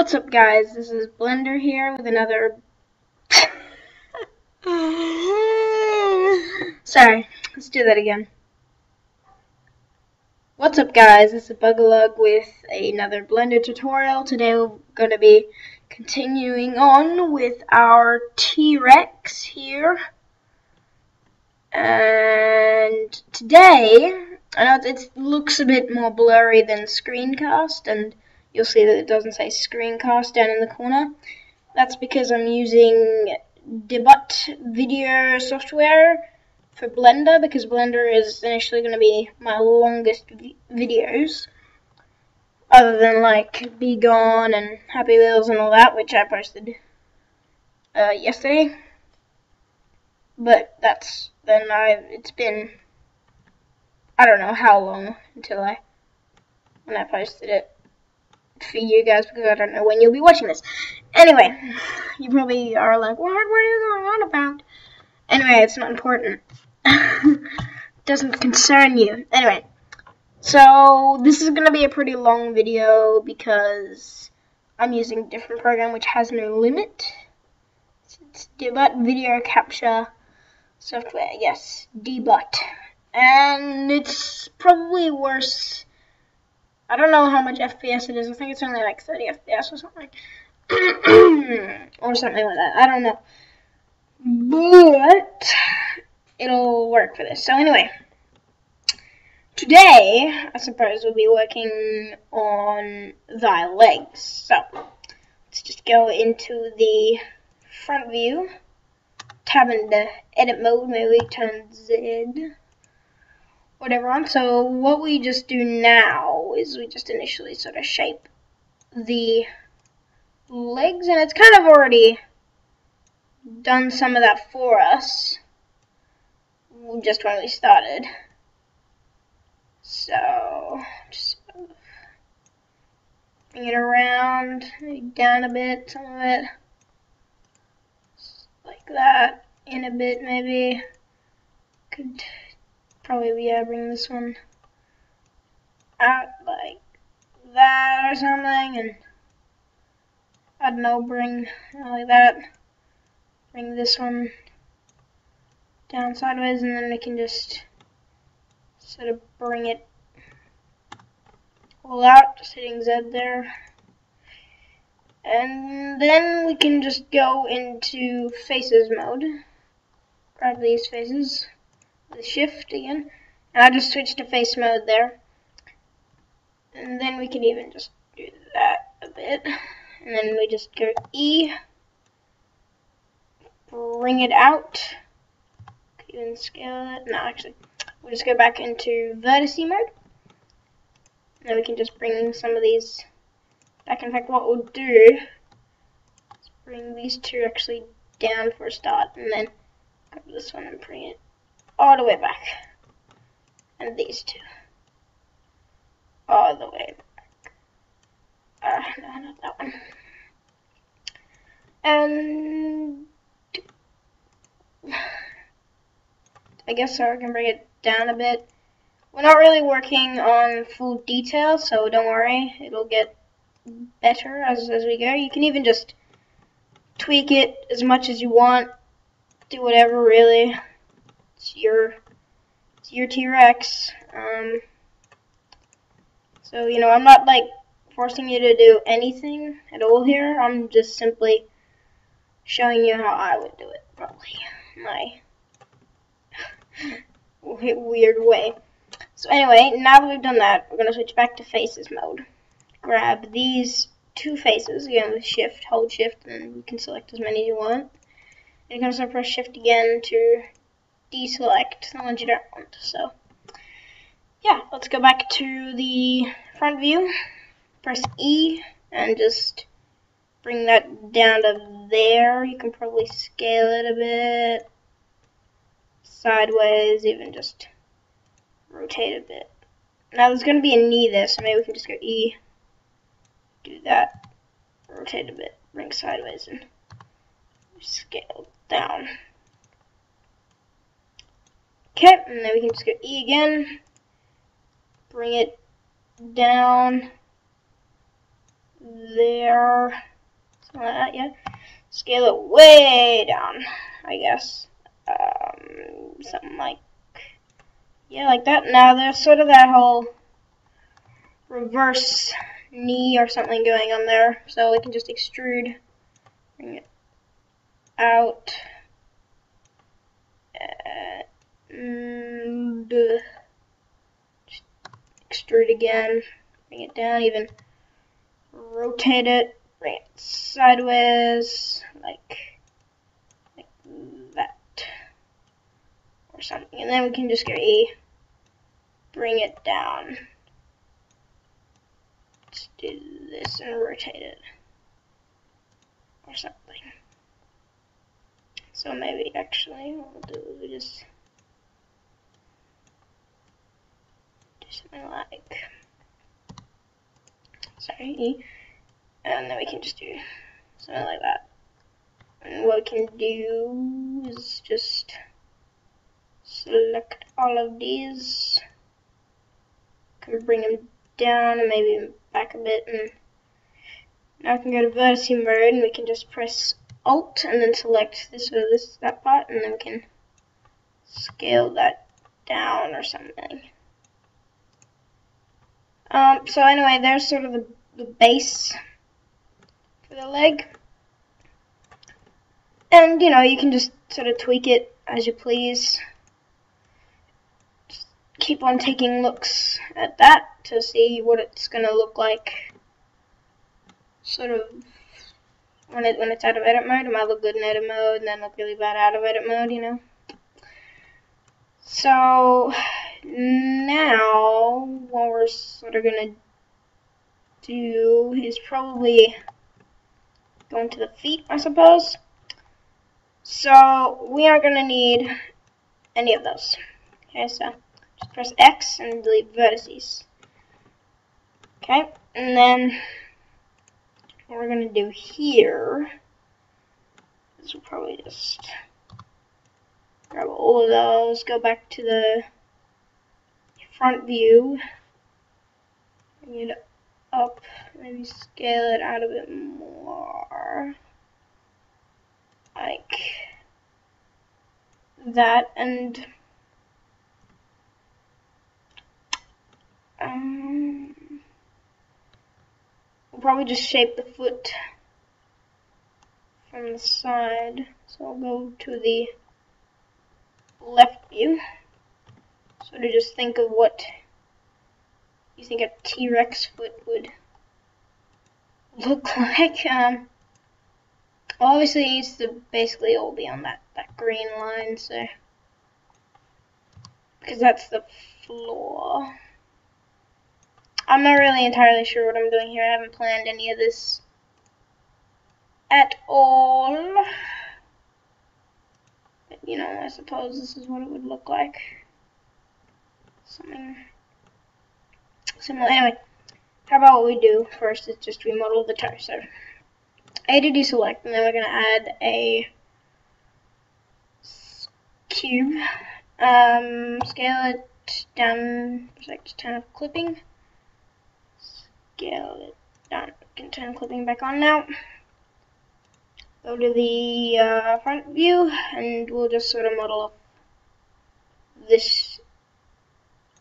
What's up, guys? This is Blender here with another... Sorry, let's do that again. What's up, guys? This is Bugalug with another Blender tutorial. Today we're going to be continuing on with our T-Rex here. And today, I know it looks a bit more blurry than screencast, and you'll see that it doesn't say screencast down in the corner. That's because I'm using debut video software for Blender, because Blender is initially going to be my longest videos, other than like Be Gone and Happy Wheels and all that, which I posted yesterday. But it's been, I don't know how long when I posted it for you guys, because I don't know when you'll be watching this. Anyway, you probably are like, what are you going on about? Anyway, it's not important. Doesn't concern you. Anyway, so this is going to be a pretty long video because I'm using a different program which has no limit. It's debut video capture software, yes, debut. And it's probably worse. I don't know how much FPS it is. I think it's only like 30 FPS or something. Or something like that. I don't know. But it'll work for this. So anyway, today I suppose we'll be working on thy legs. So let's just go into the front view, tab into edit mode, maybe turn Z, whatever on. So what we just do now is we just initially sort of shape the legs, and it's kind of already done some of that for us just when we started. So just bring it around, maybe down a bit, some of it, like that, in a bit maybe. Could probably, yeah, bring this one out like that or something, and I don't know, bring like that. Bring this one down sideways, and then we can just sort of bring it all out, just hitting Z there. And then we can just go into faces mode. Grab these faces with shift again, and I'll just switch to face mode there. And then we can even just do that a bit, and then we just go E, bring it out. Could even scale it. No, actually, we'll just go back into vertex mode. And then we can just bring some of these back. In fact, what we'll do is bring these two actually down for a start, and then grab this one and bring it all the way back. And these two all the way back. No, not that one. And I guess so, I can bring it down a bit. We're not really working on full detail, so don't worry, it'll get better as we go. You can even just tweak it as much as you want, do whatever really. It's your T-Rex. So, you know, I'm not like forcing you to do anything at all here. I'm just simply showing you how I would do it, probably my weird way. So anyway, now that we've done that, we're going to switch back to faces mode. Grab these two faces, again with shift, hold shift, and you can select as many as you want. And you can also press shift again to deselect the ones you don't want. So yeah, let's go back to the front view, press E, and just bring that down to there. You can probably scale it a bit, sideways, even just rotate a bit. Now there's going to be a knee there, so maybe we can just go E, do that, rotate a bit, bring sideways, and scale down. Okay, and then we can just go E again, bring it down there. Something like that, yeah. Scale it way down, I guess. Something like, yeah, like that. Now there's sort of that whole reverse knee or something going on there, so we can just extrude, bring it out, and just extrude again, bring it down, even rotate it, bring it sideways, like that, or something, and then we can just go bring it down. Let's do this and rotate it, or something. So maybe actually what we'll do is we just do something like, sorry, and then we can just do something like that. And what we can do is just select all of these, can bring them down and maybe back a bit, and now I can go to vertex mode and we can just press Alt and then select this or that part, and then we can scale that down or something. So anyway, there's sort of the base for the leg. And, you know, you can just sort of tweak it as you please. Just keep on taking looks at that to see what it's going to look like. Sort of when it's out of edit mode. It might look good in edit mode and then look really bad out of edit mode, you know. So now what we're sort of going to do is probably go into the feet, I suppose. So we aren't going to need any of those. Okay, so just press X and delete vertices. Okay, and then what we're going to do here is we'll probably just grab all of those, go back to the front view, bring it up, maybe scale it out a bit more, like that, and we'll probably just shape the foot from the side. So I'll go to the left view. So to just think of what you think a T-Rex foot would look like. Obviously it needs to basically all be on that green line, so because that's the floor. I'm not really entirely sure what I'm doing here. I haven't planned any of this at all. But, you know, I suppose this is what it would look like. Something similar. Anyway, how about what we do first is just remodel the torso. A to deselect, and then we're going to add a cube. Scale it down, select turn of clipping. Scale it down. Can turn clipping back on now. Go to the front view, and we'll just sort of model up this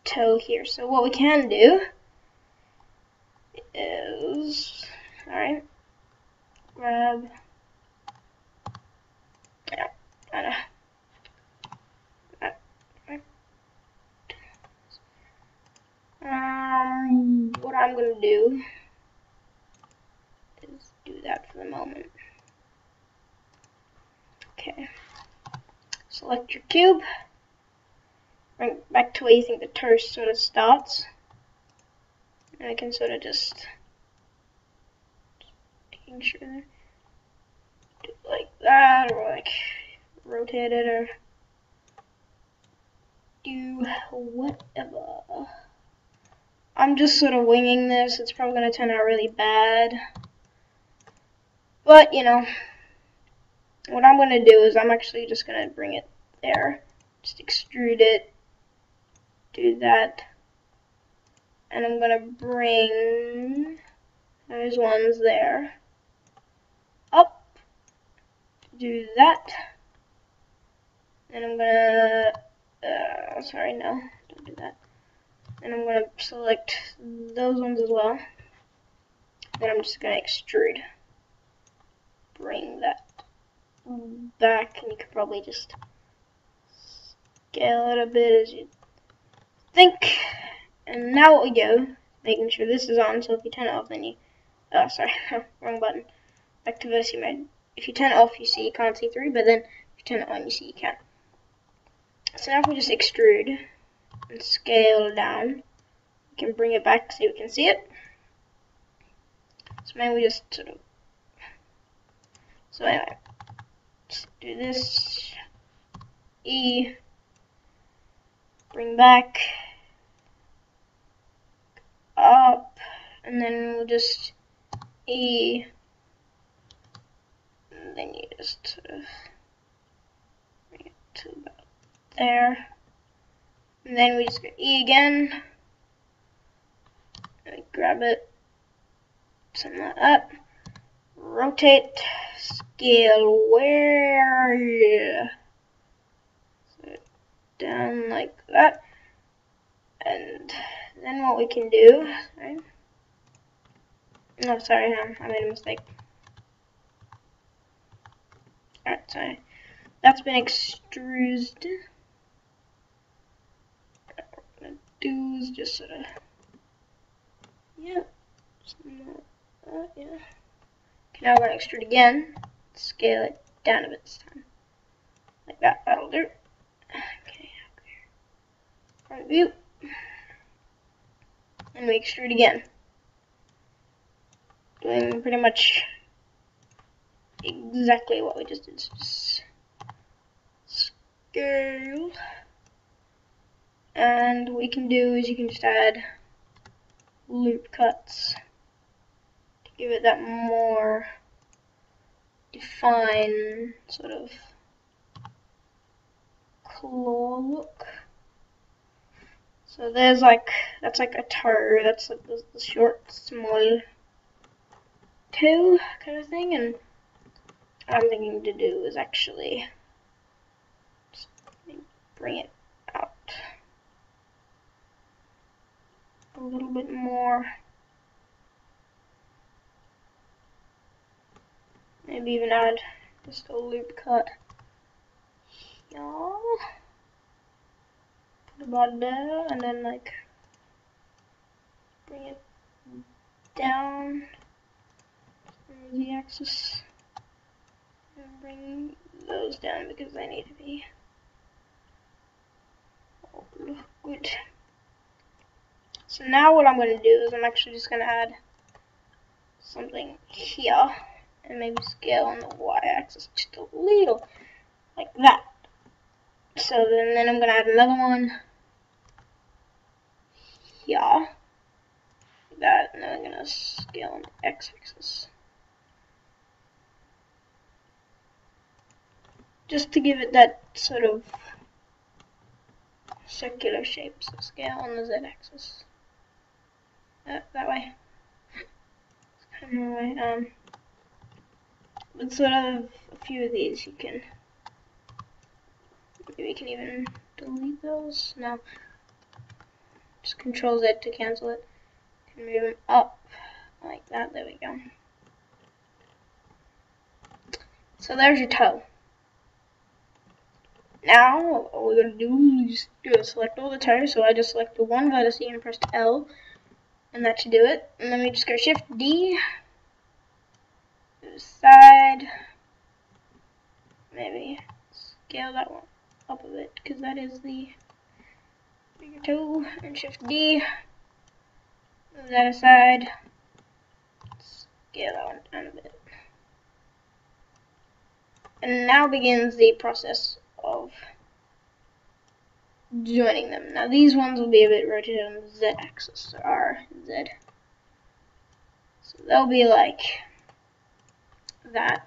toe here. So what we can do is, alright, grab, yeah, what I'm going to do is do that for the moment. Okay, select your cube, bring it back to where you think the torso sort of starts, and I can sort of just making sure do it like that, or like rotate it, or do whatever. I'm just sort of winging this. It's probably going to turn out really bad. But, you know, what I'm going to do is I'm actually just going to bring it there. Just extrude it. Do that. And I'm going to bring There's ones there. Up. Do that. And I'm gonna, sorry, no, don't do that. And I'm gonna select those ones as well. Then I'm just gonna extrude. Bring that back, and you could probably just scale it a bit as you think. And now what we do, making sure this is on, so if you turn it off, then you, oh, sorry, wrong button. Back to vertice mode. If you turn it off, you see you can't see through, but then if you turn it on, you see you can. So now if we just extrude and scale down, we can bring it back so we can see it. So maybe we just sort of, so anyway, just do this, E, bring back, up, and then we'll just E, and then you just sort of bring it to about there, and then we just go E again, and we grab it, sum that up, rotate, scale where, so down like that, and then what we can do, sorry, no, sorry, I made a mistake. Alright, sorry, that's been extruded. What we're gonna do is just sort of, yeah, yeah. Okay, now we're gonna extrude again, scale it down a bit this time, like that, that'll do. Okay, front view, and we extrude again, doing pretty much exactly what we just did. So just scale, and what you can do is you can just add loop cuts to give it that more defined sort of claw look. So there's like, that's like a toe, that's like the short, small toe kind of thing, and what I'm thinking to do is actually just bring it out a little bit more. Maybe even add just a loop cut. Yeah. Put about there, and then like bring it down the axis, and bring those down because they need to be all look good. So now what I'm going to do is I'm actually just going to add something here and maybe scale on the y-axis just a little, like that. So then I'm going to add another one here, like that, and then I'm going to scale on the x-axis, just to give it that sort of circular shape. So scale on the z-axis, that way. Anyway, with sort of a few of these, you can, maybe we can even delete those. No, just Control Z to cancel it. You can move them up like that. There we go. So there's your toe. Now what we're gonna do is just select all the toes. So I just select the one vertex and press L, and that should do it. And then we just go Shift D. Side, maybe scale that one up a bit because that is the bigger toe, and Shift D, move that aside, scale that one down a bit. And now begins the process of joining them. Now these ones will be a bit rotated on the Z axis, so R, Z. So they'll be like that.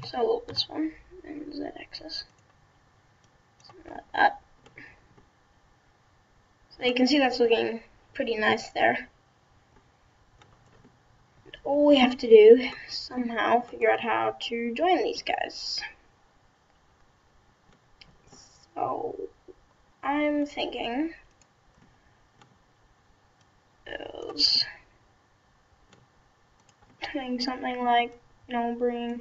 So this one and Z axis. Something like that. So you can see that's looking pretty nice there. all we have to do is somehow figure out how to join these guys. So I'm thinking is doing something like, bringing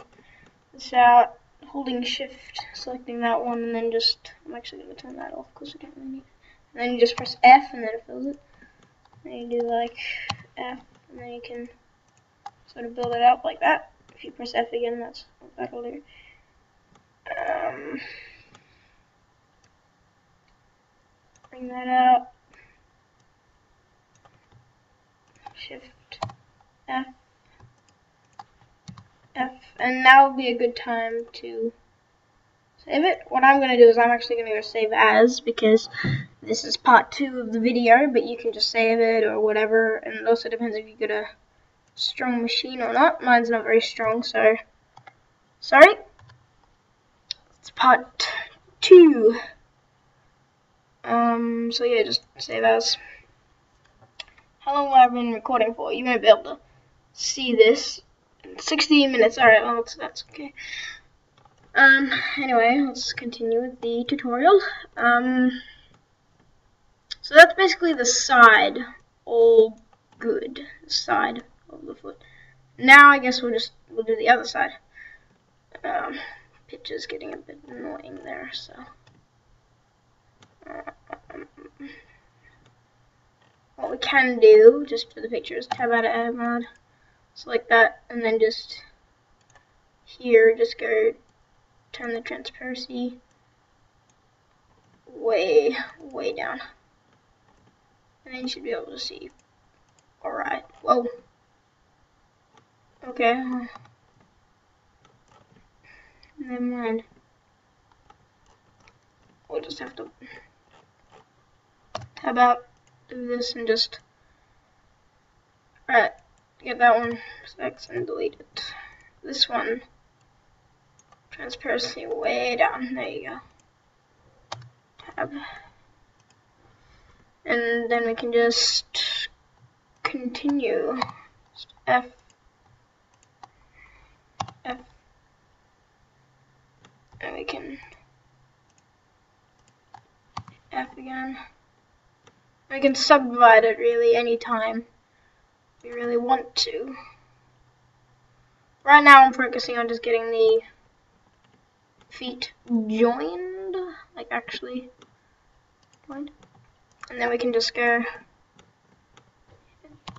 this out, holding shift, selecting that one, and then just, I'm actually going to turn that off because we don't really need it. And then you just press F and then it fills it. And you do like F, and then you can sort of build it out like that. If you press F again, that's what that'll do. Bring that out. Shift F, F, and now would be a good time to save it. What I'm going to do is I'm actually going to go save as, because this is part 2 of the video, but you can just save it or whatever, and it also depends if you get a strong machine or not. Mine's not very strong, so sorry. It's part 2. So yeah, just save as. How long have I been recording for? You won't be able to see this. 16 minutes, alright, well that's okay. Anyway, let's continue with the tutorial. So that's basically the side, all good, side of the foot. Now I guess we'll do the other side. Picture's getting a bit annoying there, so. What we can do, just for the picture, is tab out of edit mode, select that, and then just here, just go turn the transparency way down. And then you should be able to see. Alright, whoa. Okay. Never mind. We'll just have to tab out, do this, and just. Alright, get that one, select and delete it. This one, transparency way down. There you go. Tab. And then we can just continue. Just F, F, and we can F again. We can subdivide it really anytime we really want to. Right now I'm focusing on just getting the feet joined, like actually joined. And then we can just go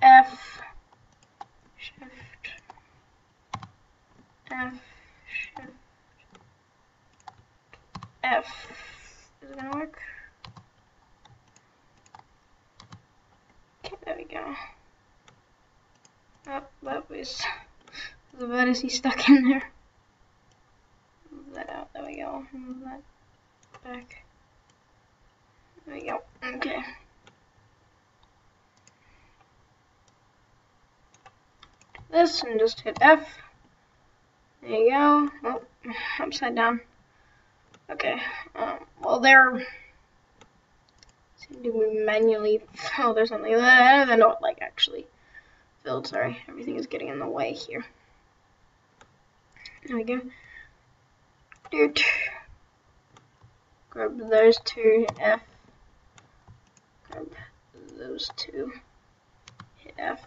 F, shift, F, shift, F. Is it gonna work? Okay, there we go. Oh, that was the vertice stuck in there. Move that out, there we go. Move that back. There we go, okay. This and just hit F. There you go. Oh, upside down. Okay, well they're seem to be manually filled or something. They're not like actually filled, sorry. Everything is getting in the way here. There we go. Dude. Grab those two, hit F. Grab those two, hit F.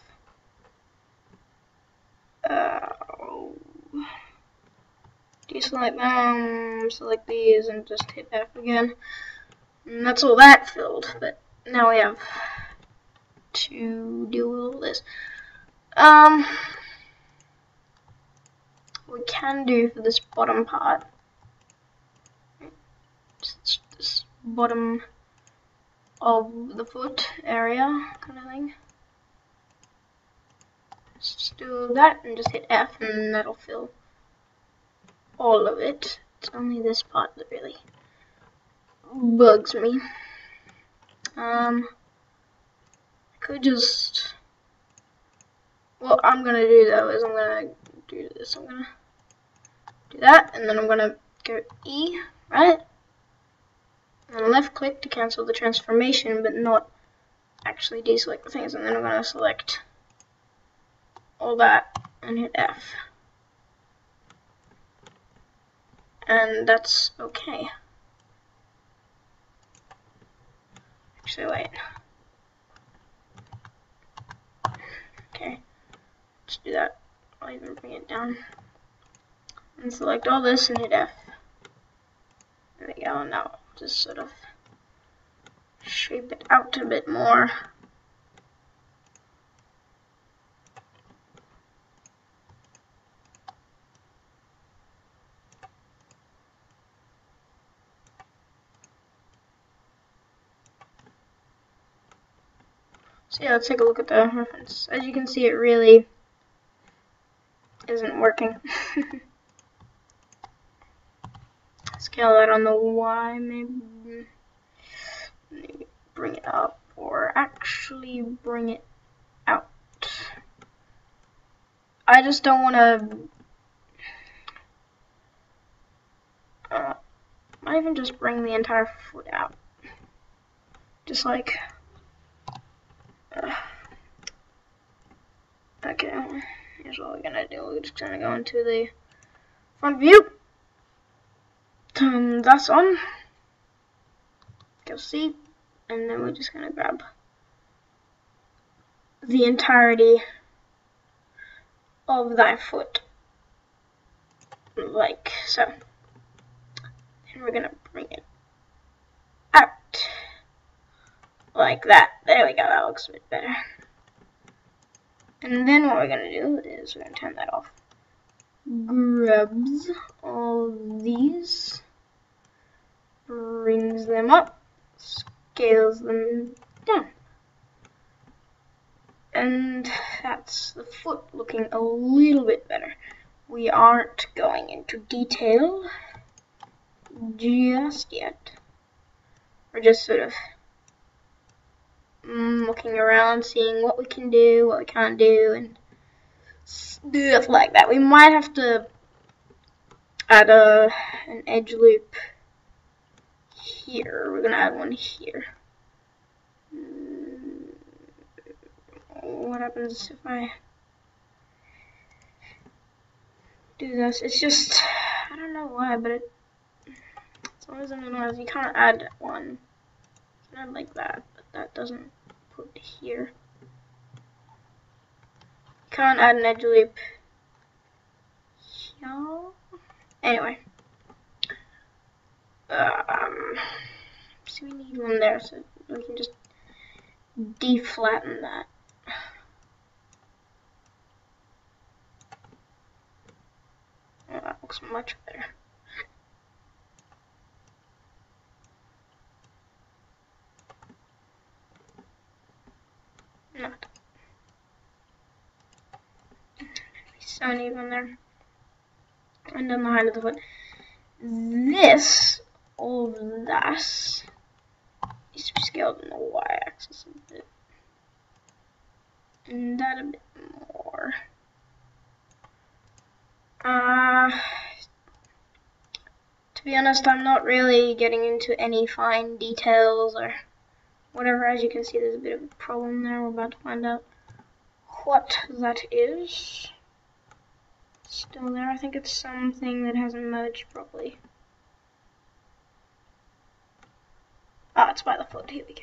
Deselect them, select these, and just hit F again. And that's all that filled, but now we have to deal with all this. We can do for this bottom part, just this bottom of the foot area kind of thing. Let's just do that and just hit F, and that'll fill all of it. It's only this part that really bugs me. I could just, what I'm gonna do though is I'm gonna do this. I'm gonna do that, and then I'm gonna go E, right? And left click to cancel the transformation, but not actually deselect the things. And then I'm gonna select all that and hit F. And that's okay. Actually, wait. Okay, let's do that. I'll even bring it down. And select all this and hit F. There we go. Now just sort of shape it out a bit more. So yeah, let's take a look at the reference. As you can see, it really isn't working. Scale that on the Y, maybe bring it up, or actually bring it out. I just don't want to. Might even just bring the entire foot out, just like. Okay, here's what we're gonna do. We're just gonna go into the front view. Turn that on. Go see, and then we're just gonna grab the entirety of that foot, like so. And we're gonna bring it out like that. There we go. That looks a bit better. And then what we're gonna do is we're gonna turn that off. Grabs all of these, brings them up, scales them down. And that's the foot looking a little bit better. We aren't going into detail just yet. We're just sort of looking around, seeing what we can do, what we can't do, and stuff like that. We might have to add an edge loop here. We're gonna add one here. What happens if I do this? It's just, I don't know why, but it's always annoying. You can't add one. You can add like that, but that doesn't put here. You can't add an edge loop here. Anyway. So we need one there, so we can just deflatten that. Oh, that looks much better. Not. So need one there. And then the height of the foot. This, all of that, needs to be scaled on the y-axis a bit. And that a bit more. To be honest, I'm not really getting into any fine details or whatever. As you can see, there's a bit of a problem there. We're about to find out what that is. Still there. I think it's something that hasn't merged properly. Ah, it's by the foot. Here we go.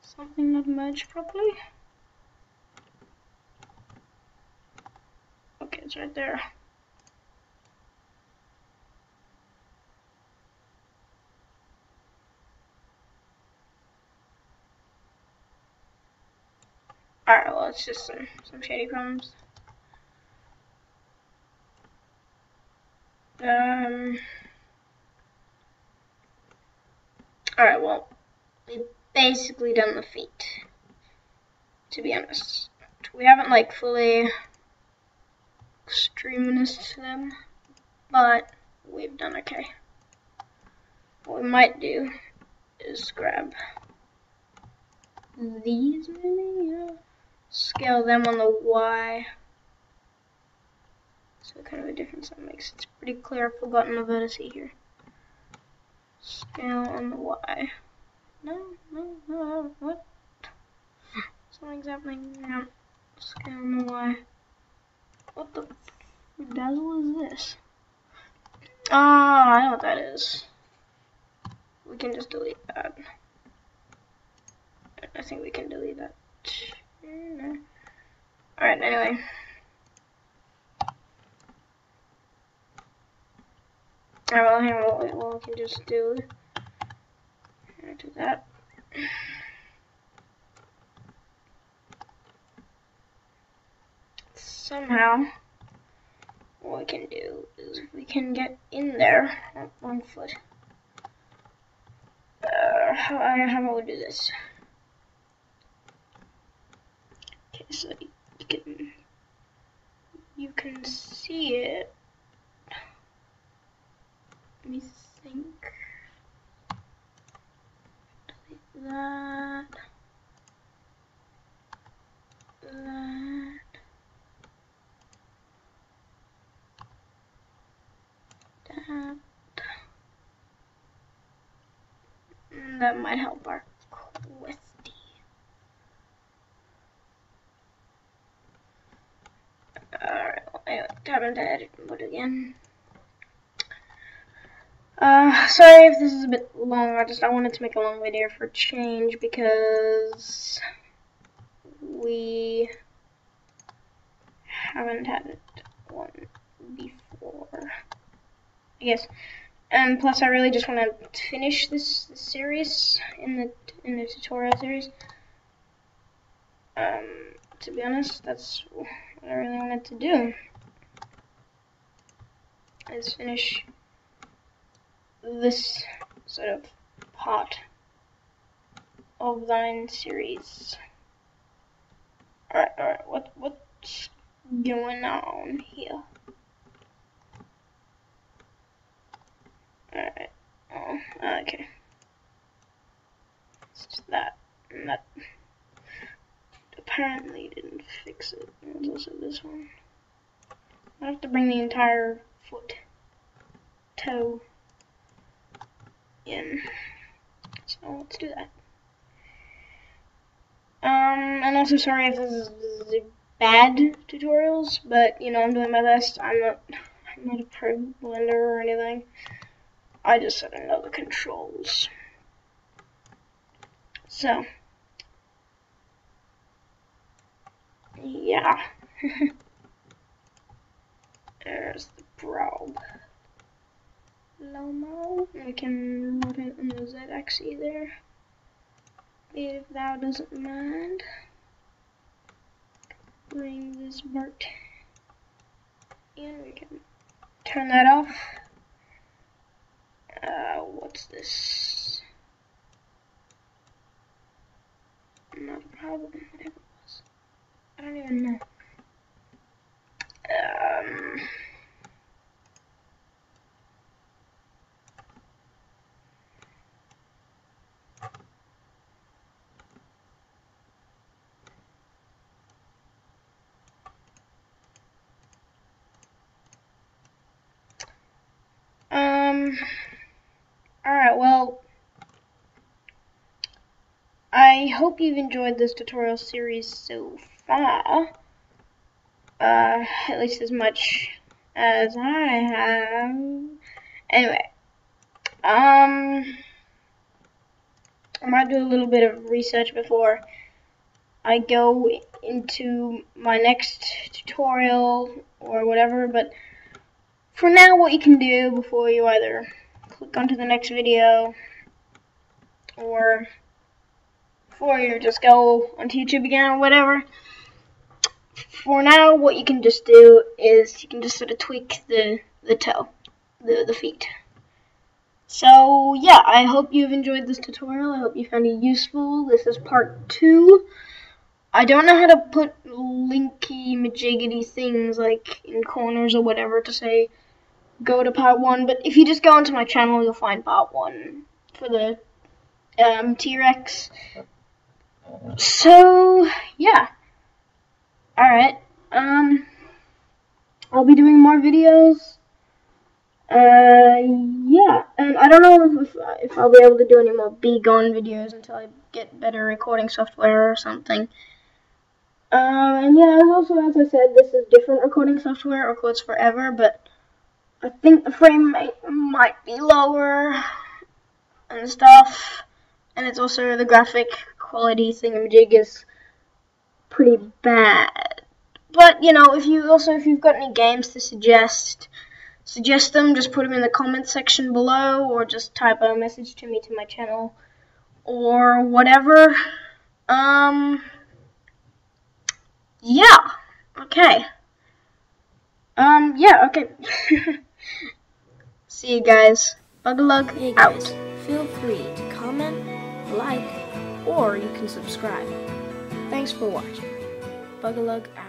Something not merged properly. Okay, it's right there. Alright, well, it's just some shady problems. Alright, well, we've basically done the feet, to be honest. We haven't, like, fully extremised them, but we've done okay. What we might do is grab these, maybe, yeah. Scale them on the Y. So kind of a difference that makes it pretty clear. I've forgotten the vertex here. Scale on the Y. No, what? Something's happening. Yeah. I don't know why. What the dazzle is this? Ah, I know what that is. We can just delete that. I think we can delete that. No. Alright, anyway. Alright, well, here, we can just do that. Somehow, what we can do is we can get in there. Oh, wrong foot. How about we do this? Okay, so you can see it. Let me think. Delete that. That might help our questy. Alright, well, anyway, time to edit mode again. Sorry if this is a bit long. I wanted to make a long video for a change because we haven't had one before, I guess. And plus, I really just want to finish this series in the tutorial series. To be honest, that's what I really wanted to do. Is finish this sort of part of thine series. Alright, what's going on here? Alright, oh, okay. It's just that, and that apparently didn't fix it. There's also this one. I have to bring the entire toe in. So let's do that. And also sorry if this is bad tutorials, but you know, I'm doing my best. I'm not a pro blender or anything. I just sort of know the controls. So yeah. There's the probe. Lomo. We can rotate on the Z-axis there, if thou doesn't mind. Bring this part in. We can turn that off. What's this? Not a problem. Whatever it was. I don't even know. Alright, well, I hope you've enjoyed this tutorial series so far. At least as much as I have. Anyway, I might do a little bit of research before I go into my next tutorial or whatever, but for now, what you can do before you either click onto the next video or before you just go onto YouTube again or whatever, for now, what you can just do is you can just sort of tweak the toe, the feet. So yeah, I hope you've enjoyed this tutorial. I hope you found it useful. This is part 2. I don't know how to put linky majiggity things like in corners or whatever to say go to part 1, but if you just go onto my channel, you'll find part 1 for the T-Rex. So yeah. Alright, I'll be doing more videos. Yeah, and I don't know if I'll be able to do any more Be Gone videos until I get better recording software or something. And yeah, also, as I said, this is different recording software, records forever, but I think the frame rate might be lower and stuff. And it's also the graphic quality thingamajig is pretty bad. But you know, if you've got any games to suggest them. Just put them in the comments section below, or just type a message to me to my channel, or whatever. Yeah. Okay. Yeah. Okay. See you guys. Bugalug Hey out. guys, feel free to comment, like, or you can subscribe. Thanks for watching. Bugalug out.